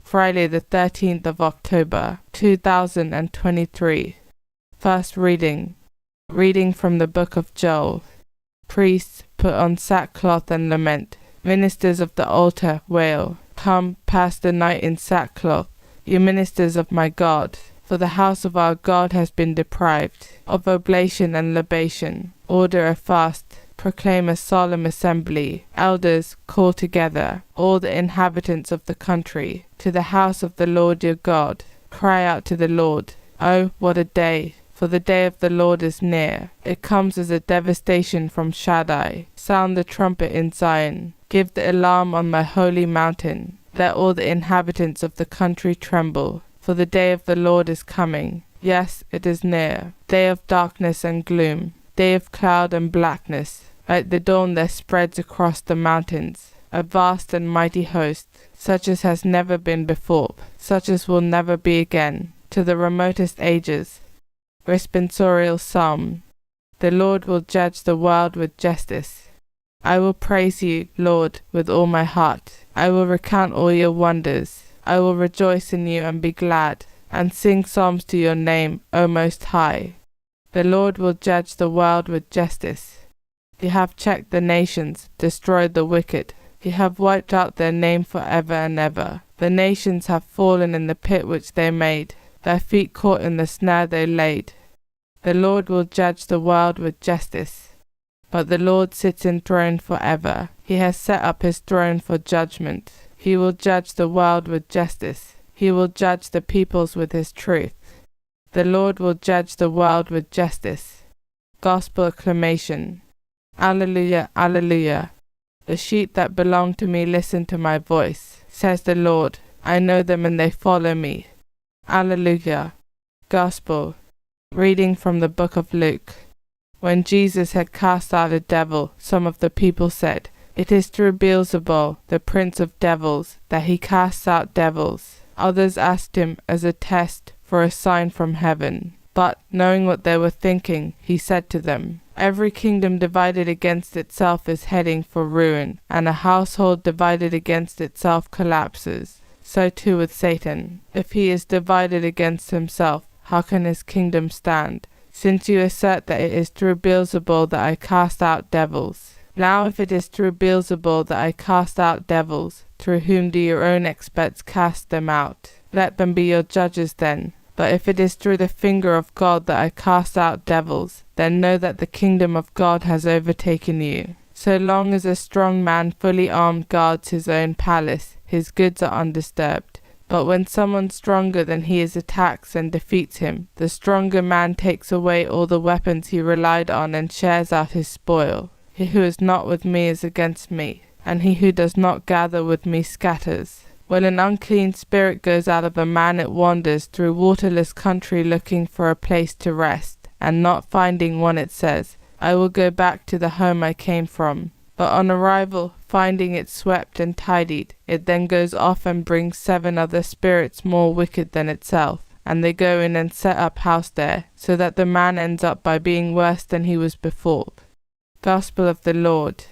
Friday the 13th of October, 2023. First reading. Reading from the book of Joel. Priests put on sackcloth and lament. Ministers of the altar wail. Come, pass the night in sackcloth, you ministers of my God. For the house of our God has been deprived of oblation and libation. Order a fast, proclaim a solemn assembly. Elders, call together all the inhabitants of the country to the house of the Lord your God. Cry out to the Lord. Oh, what a day! For the day of the Lord is near. It comes as a devastation from Shaddai. Sound the trumpet in Zion. Give the alarm on my holy mountain. Let all the inhabitants of the country tremble. For the day of the Lord is coming. Yes, it is near. Day of darkness and gloom. Day of cloud and blackness. Like the dawn there spreads across the mountains a vast and mighty host, such as has never been before, such as will never be again, to the remotest ages. Responsorial Psalm. The Lord will judge the world with justice. I will praise you, Lord, with all my heart. I will recount all your wonders. I will rejoice in you and be glad, and sing psalms to your name, O Most High. The Lord will judge the world with justice. You have checked the nations, destroyed the wicked. You have wiped out their name forever and ever. The nations have fallen in the pit which they made, their feet caught in the snare they laid. The Lord will judge the world with justice. But the Lord sits enthroned forever. He has set up his throne for judgment. He will judge the world with justice. He will judge the peoples with his truth. The Lord will judge the world with justice. Gospel acclamation. Alleluia, alleluia. The sheep that belong to me listen to my voice, says the Lord. I know them and they follow me. Alleluia. Gospel. Reading from the book of Luke. When Jesus had cast out a devil, some of the people said, It is through Beelzebul, the prince of devils, that he casts out devils. Others asked him as a test for a sign from heaven. But, knowing what they were thinking, he said to them, Every kingdom divided against itself is heading for ruin, and a household divided against itself collapses. So too with Satan. If he is divided against himself, how can his kingdom stand? Since you assert that it is through Beelzebul that I cast out devils. Now if it is through Beelzebul that I cast out devils, through whom do your own experts cast them out? Let them be your judges then. But if it is through the finger of God that I cast out devils, then know that the kingdom of God has overtaken you. So long as a strong man fully armed guards his own palace, his goods are undisturbed. But when someone stronger than he is attacks and defeats him, the stronger man takes away all the weapons he relied on and shares out his spoil. He who is not with me is against me, and he who does not gather with me scatters. When an unclean spirit goes out of a man, it wanders through waterless country looking for a place to rest, and not finding one it says, I will go back to the home I came from. But on arrival, finding it swept and tidied, it then goes off and brings 7 other spirits more wicked than itself, and they go in and set up house there, so that the man ends up by being worse than he was before. Gospel of the Lord.